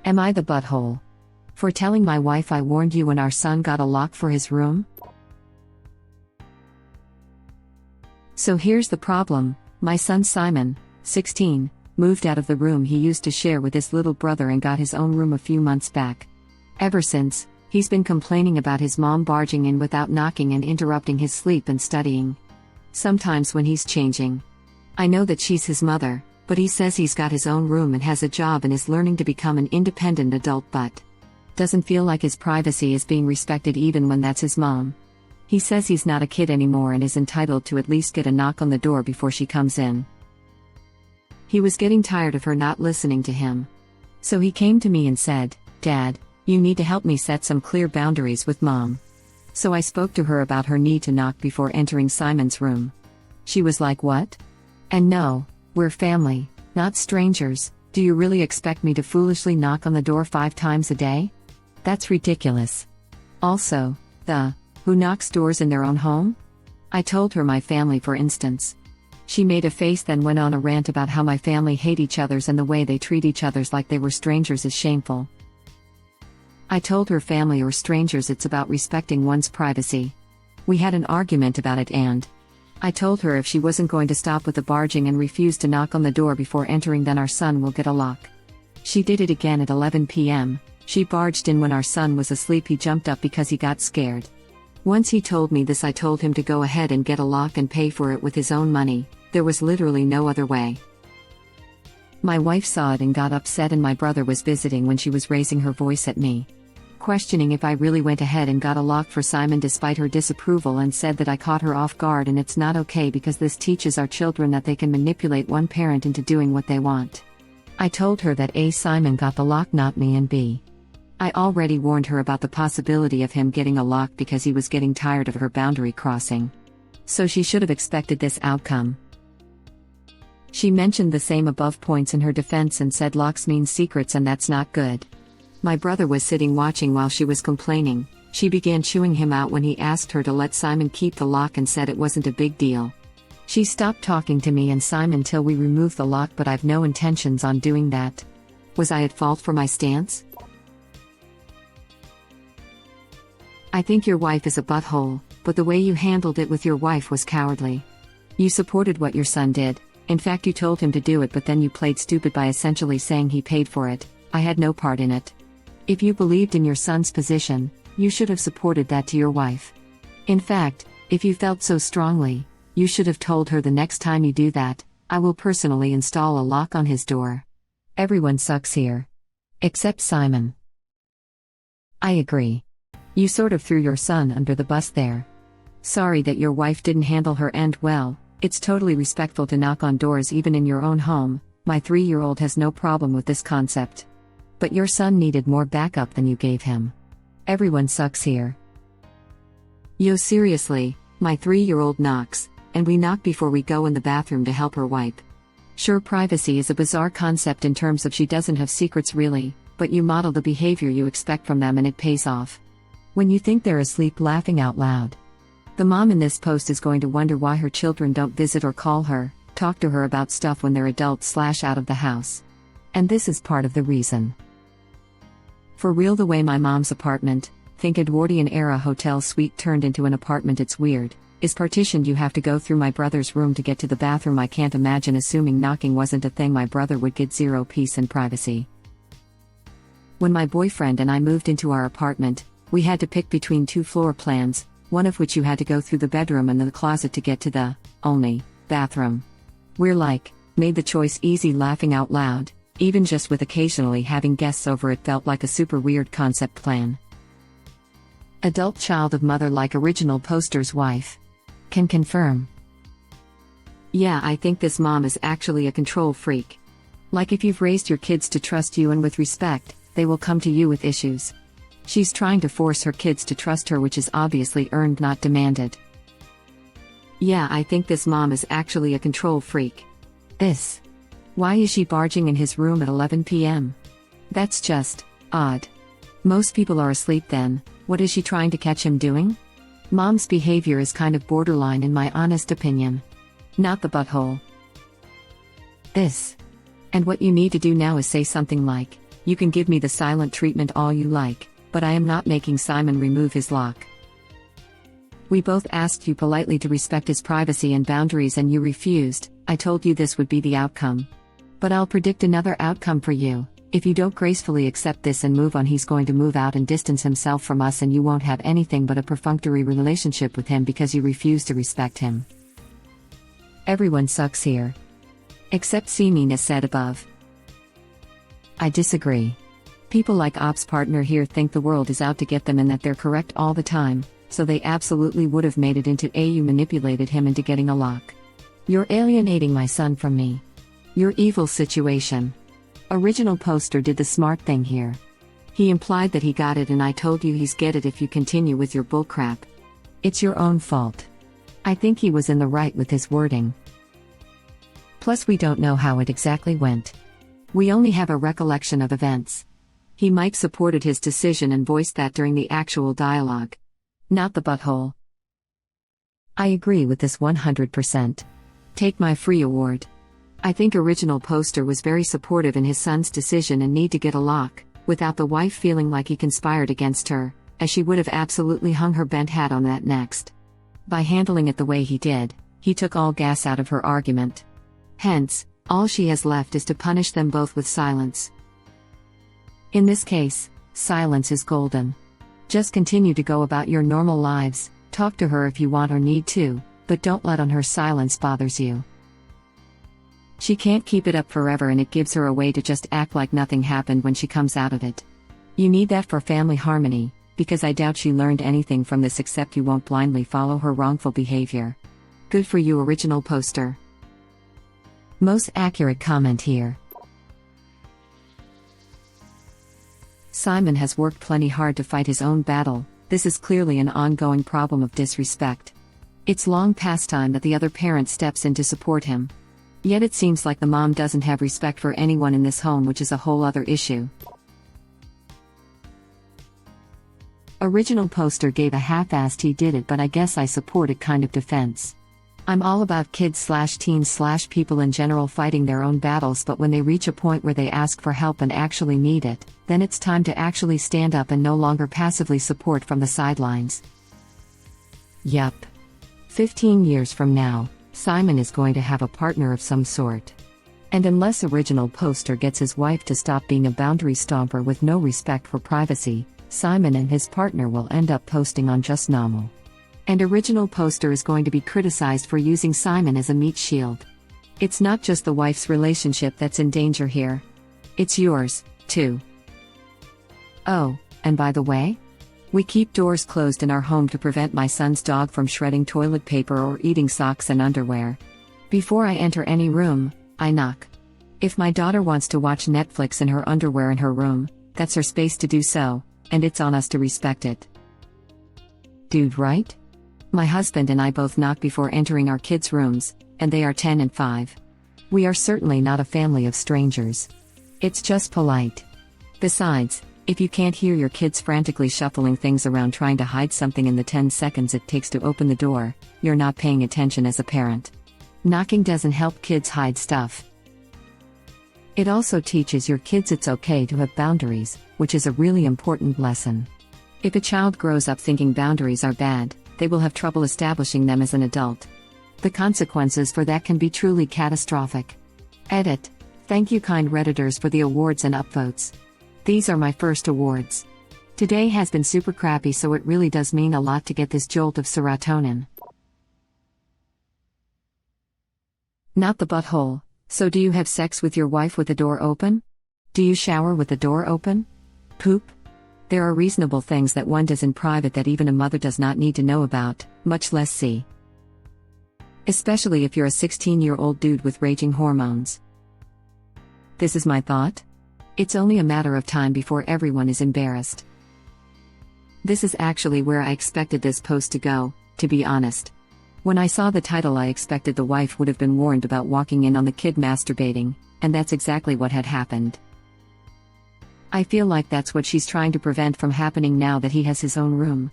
Am I the butthole for telling my wife I warned you when our son got a lock for his room? So here's the problem. My son Simon, 16, moved out of the room he used to share with his little brother and got his own room a few months back. Ever since, he's been complaining about his mom barging in without knocking and interrupting his sleep and studying. Sometimes when he's changing. I know that she's his mother, but he says he's got his own room and has a job and is learning to become an independent adult but doesn't feel like his privacy is being respected even when that's his mom. He says he's not a kid anymore and is entitled to at least get a knock on the door before she comes in. He was getting tired of her not listening to him. So he came to me and said, "Dad, you need to help me set some clear boundaries with Mom." So I spoke to her about her need to knock before entering Simon's room. She was like, "What? And no, we're family, not strangers. Do you really expect me to foolishly knock on the door 5 times a day? That's ridiculous. Also, who knocks doors in their own home?" I told her my family, for instance. She made a face, then went on a rant about how my family hate each other's and the way they treat each other's like they were strangers is shameful. I told her family or strangers, it's about respecting one's privacy. We had an argument about it and I told her if she wasn't going to stop with the barging and refuse to knock on the door before entering, then our son will get a lock. She did it again at 11 p.m. She barged in when our son was asleep. He jumped up because he got scared. Once he told me this, I told him to go ahead and get a lock and pay for it with his own money. There was literally no other way. My wife saw it and got upset, and my brother was visiting when she was raising her voice at me, questioning if I really went ahead and got a lock for Simon despite her disapproval, and said that I caught her off guard and it's not okay because this teaches our children that they can manipulate one parent into doing what they want. I told her that A, Simon got the lock, not me, and B, I already warned her about the possibility of him getting a lock because he was getting tired of her boundary crossing. So she should have expected this outcome. She mentioned the same above points in her defense and said locks mean secrets and that's not good. My brother was sitting watching while she was complaining. She began chewing him out when he asked her to let Simon keep the lock and said it wasn't a big deal. She stopped talking to me and Simon till we removed the lock, but I've no intentions on doing that. Was I at fault for my stance? I think your wife is a butthole, but the way you handled it with your wife was cowardly. You supported what your son did. In fact, you told him to do it, but then you played stupid by essentially saying he paid for it. I had no part in it. If you believed in your son's position, you should have supported that to your wife. In fact, if you felt so strongly, you should have told her the next time you do that, I will personally install a lock on his door. Everyone sucks here. Except Simon. I agree. You sort of threw your son under the bus there. Sorry that your wife didn't handle her end well. It's totally respectful to knock on doors even in your own home. My 3-year-old has no problem with this concept. But your son needed more backup than you gave him. Everyone sucks here. Yo, seriously, my 3-year-old knocks, and we knock before we go in the bathroom to help her wipe. Sure, privacy is a bizarre concept in terms of she doesn't have secrets really, but you model the behavior you expect from them and it pays off. When you think they're asleep, laughing out loud. The mom in this post is going to wonder why her children don't visit or call her, talk to her about stuff when they're adults/out of the house. And this is part of the reason. For real, the way my mom's apartment, think Edwardian era hotel suite, turned into an apartment, it's weird, is partitioned. You have to go through my brother's room to get to the bathroom. I can't imagine, assuming knocking wasn't a thing, my brother would get zero peace and privacy. When my boyfriend and I moved into our apartment, we had to pick between 2 floor plans, one of which you had to go through the bedroom and the closet to get to the only bathroom. We're like, made the choice easy, laughing out loud. Even just with occasionally having guests over, it felt like a super weird concept plan. Adult child of mother like original poster's wife. Can confirm. Yeah, I think this mom is actually a control freak. Like, if you've raised your kids to trust you and with respect, they will come to you with issues. She's trying to force her kids to trust her, which is obviously earned, not demanded. Yeah, I think this mom is actually a control freak. Why is she barging in his room at 11 p.m.? That's just odd. Most people are asleep then. What is she trying to catch him doing? Mom's behavior is kind of borderline in my honest opinion. Not the butthole. And what you need to do now is say something like, You can give me the silent treatment all you like, but I am not making Simon remove his lock. We both asked you politely to respect his privacy and boundaries and you refused. I told you this would be the outcome. But I'll predict another outcome for you. If you don't gracefully accept this and move on, he's going to move out and distance himself from us, and you won't have anything but a perfunctory relationship with him because you refuse to respect him. Everyone sucks here. Except Simin, as said above. I disagree. People like Ops partner here think the world is out to get them and that they're correct all the time, so they absolutely would have made it into you manipulated him into getting a lock. You're alienating my son from me. Your evil situation. Original poster did the smart thing here. He implied that he got it, and I told you he's get it if you continue with your bullcrap. It's your own fault. I think he was in the right with his wording. Plus we don't know how it exactly went. We only have a recollection of events. He might supported his decision and voiced that during the actual dialogue. Not the butthole. I agree with this 100%. Take my free award. I think original poster was very supportive in his son's decision and need to get a lock, without the wife feeling like he conspired against her, as she would have absolutely hung her bent hat on that next. By handling it the way he did, he took all gas out of her argument. Hence, all she has left is to punish them both with silence. In this case, silence is golden. Just continue to go about your normal lives, talk to her if you want or need to, but don't let on her silence bothers you. She can't keep it up forever, and it gives her a way to just act like nothing happened when she comes out of it. You need that for family harmony, because I doubt she learned anything from this except you won't blindly follow her wrongful behavior. Good for you, original poster. Most accurate comment here. Simon has worked plenty hard to fight his own battle. This is clearly an ongoing problem of disrespect. It's long past time that the other parent steps in to support him. Yet it seems like the mom doesn't have respect for anyone in this home, which is a whole other issue. Original poster gave a half-assed he did it, but I guess I support it kind of defense. I'm all about kids/teens/people in general fighting their own battles, but when they reach a point where they ask for help and actually need it, then it's time to actually stand up and no longer passively support from the sidelines. Yup. 15 years from now, Simon is going to have a partner of some sort. And unless original poster gets his wife to stop being a boundary stomper with no respect for privacy, Simon and his partner will end up posting on just normal. And original poster is going to be criticized for using Simon as a meat shield. It's not just the wife's relationship that's in danger here. It's yours, too. Oh, and by the way? We keep doors closed in our home to prevent my son's dog from shredding toilet paper or eating socks and underwear. Before I enter any room, I knock. If my daughter wants to watch Netflix in her underwear in her room, that's her space to do so, and it's on us to respect it. Dude, right? My husband and I both knock before entering our kids' rooms, and they are 10 and 5. We are certainly not a family of strangers. It's just polite. Besides, if you can't hear your kids frantically shuffling things around trying to hide something in the 10 seconds it takes to open the door, you're not paying attention as a parent. Knocking doesn't help kids hide stuff. It also teaches your kids it's okay to have boundaries, which is a really important lesson. If a child grows up thinking boundaries are bad, they will have trouble establishing them as an adult. The consequences for that can be truly catastrophic. Edit. Thank you, kind Redditors, for the awards and upvotes. These are my first awards. Today has been super crappy, so it really does mean a lot to get this jolt of serotonin. Not the butthole. So do you have sex with your wife with the door open? Do you shower with the door open? Poop? There are reasonable things that one does in private that even a mother does not need to know about, much less see. Especially if you're a 16-year-old dude with raging hormones. This is my thought. It's only a matter of time before everyone is embarrassed. This is actually where I expected this post to go, to be honest. When I saw the title, I expected the wife would have been warned about walking in on the kid masturbating, and that's exactly what had happened. I feel like that's what she's trying to prevent from happening now that he has his own room.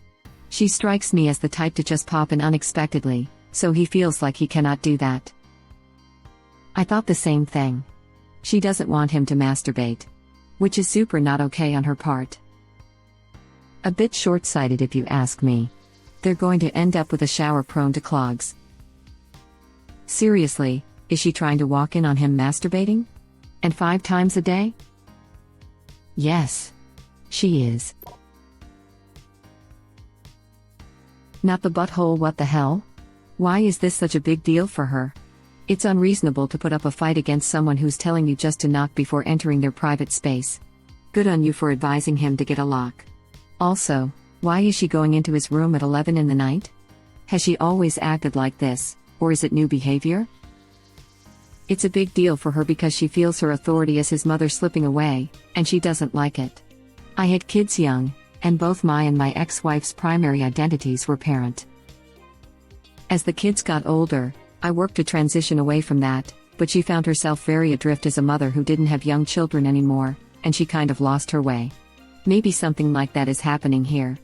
She strikes me as the type to just pop in unexpectedly, so he feels like he cannot do that. I thought the same thing. She doesn't want him to masturbate. Which is super not okay on her part. A bit short-sighted if you ask me. They're going to end up with a shower prone to clogs. Seriously, is she trying to walk in on him masturbating? And 5 times a day? Yes. She is. Not the butthole, what the hell? Why is this such a big deal for her? It's unreasonable to put up a fight against someone who's telling you just to knock before entering their private space. Good on you for advising him to get a lock. Also, why is she going into his room at 11 in the night? Has she always acted like this, or is it new behavior? It's a big deal for her because she feels her authority as his mother slipping away, and she doesn't like it. I had kids young, and both my and my ex-wife's primary identities were parent. As the kids got older, I worked to transition away from that, but she found herself very adrift as a mother who didn't have young children anymore, and she kind of lost her way. Maybe something like that is happening here.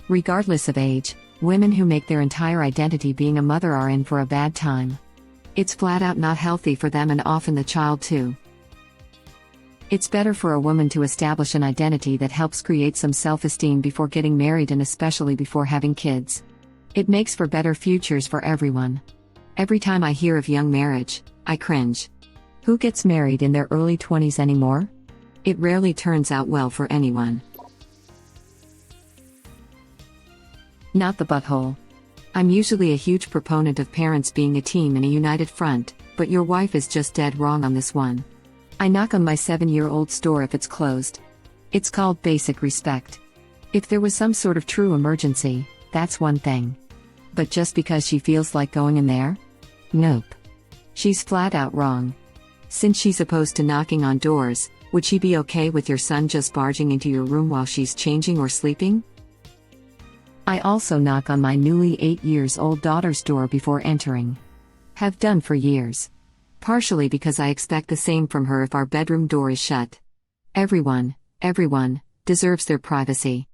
Regardless of age, women who make their entire identity being a mother are in for a bad time. It's flat out not healthy for them and often the child too. It's better for a woman to establish an identity that helps create some self-esteem before getting married and especially before having kids. It makes for better futures for everyone. Every time I hear of young marriage, I cringe. Who gets married in their early 20s anymore? It rarely turns out well for anyone. Not the butthole. I'm usually a huge proponent of parents being a team and a united front, but your wife is just dead wrong on this one. I knock on my 7-year-old door if it's closed. It's called basic respect. If there was some sort of true emergency, that's one thing. But just because she feels like going in there? Nope. She's flat out wrong. Since she's opposed to knocking on doors, would she be okay with your son just barging into your room while she's changing or sleeping? I also knock on my newly 8-year-old daughter's door before entering. Have done for years. Partially because I expect the same from her if our bedroom door is shut. Everyone deserves their privacy.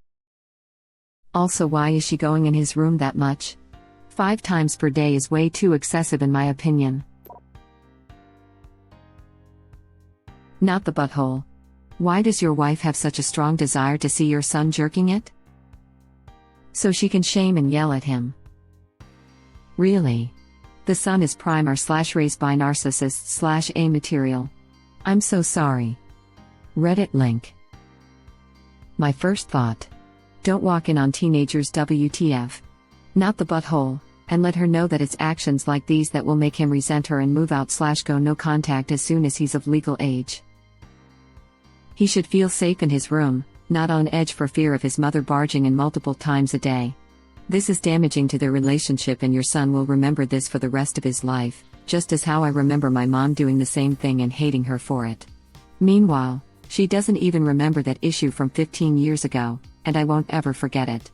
Also, why is she going in his room that much? 5 times per day is way too excessive in my opinion. Not the butthole. Why does your wife have such a strong desire to see your son jerking it? So she can shame and yell at him. Really? The son is primer/raised by narcissist/A material. I'm so sorry. Reddit link. My first thought. Don't walk in on teenagers, WTF. Not the butthole, and let her know that it's actions like these that will make him resent her and move out/go no contact as soon as he's of legal age. He should feel safe in his room, not on edge for fear of his mother barging in multiple times a day. This is damaging to their relationship and your son will remember this for the rest of his life, just as how I remember my mom doing the same thing and hating her for it. Meanwhile, she doesn't even remember that issue from 15 years ago, and I won't ever forget it.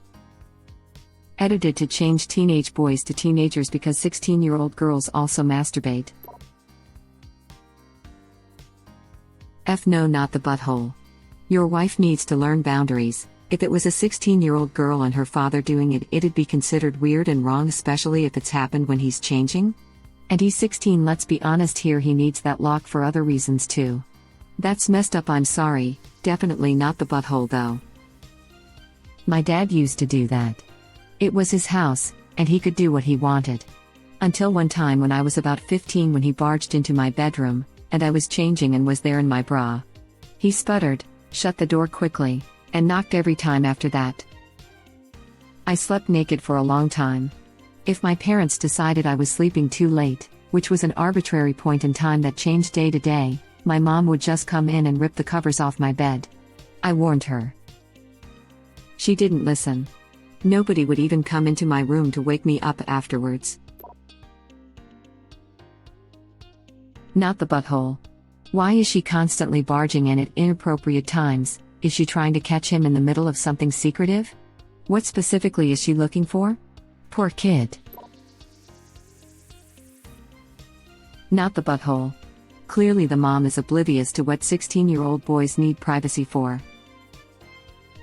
Edited to change teenage boys to teenagers because 16-year-old girls also masturbate. No, not the butthole. Your wife needs to learn boundaries. If it was a 16-year-old girl and her father doing it, it'd be considered weird and wrong, especially if it's happened when he's changing. And he's 16, let's be honest here, he needs that lock for other reasons too. That's messed up, I'm sorry, definitely not the butthole though. My dad used to do that. It was his house, and he could do what he wanted. Until one time when I was about 15 when he barged into my bedroom, and I was changing and was there in my bra. He sputtered, shut the door quickly, and knocked every time after that. I slept naked for a long time. If my parents decided I was sleeping too late, which was an arbitrary point in time that changed day to day, my mom would just come in and rip the covers off my bed. I warned her. She didn't listen. Nobody would even come into my room to wake me up afterwards. Not the butthole. Why is she constantly barging in at inappropriate times? Is she trying to catch him in the middle of something secretive? What specifically is she looking for? Poor kid. Not the butthole. Clearly the mom is oblivious to what 16-year-old boys need privacy for.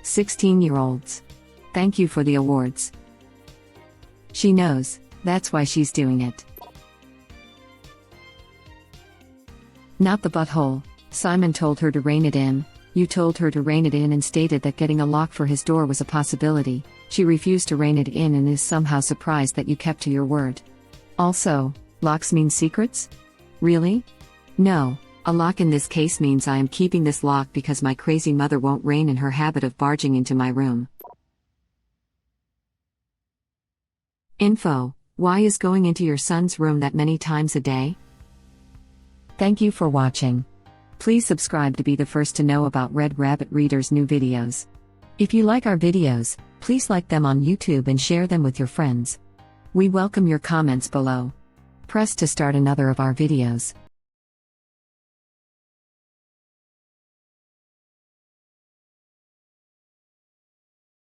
16-year-olds. Thank you for the awards. She knows, that's why she's doing it. Not the butthole. Simon told her to rein it in. You told her to rein it in and stated that getting a lock for his door was a possibility. She refused to rein it in and is somehow surprised that you kept to your word. Also, locks mean secrets? Really? No, a lock in this case means I am keeping this lock because my crazy mother won't rein in her habit of barging into my room. Info: why is going into your son's room that many times a day? Thank you for watching. Please subscribe to be the first to know about Red Rabbit Reader's new videos. If you like our videos, please like them on YouTube and share them with your friends. We welcome your comments below. Press to start another of our videos.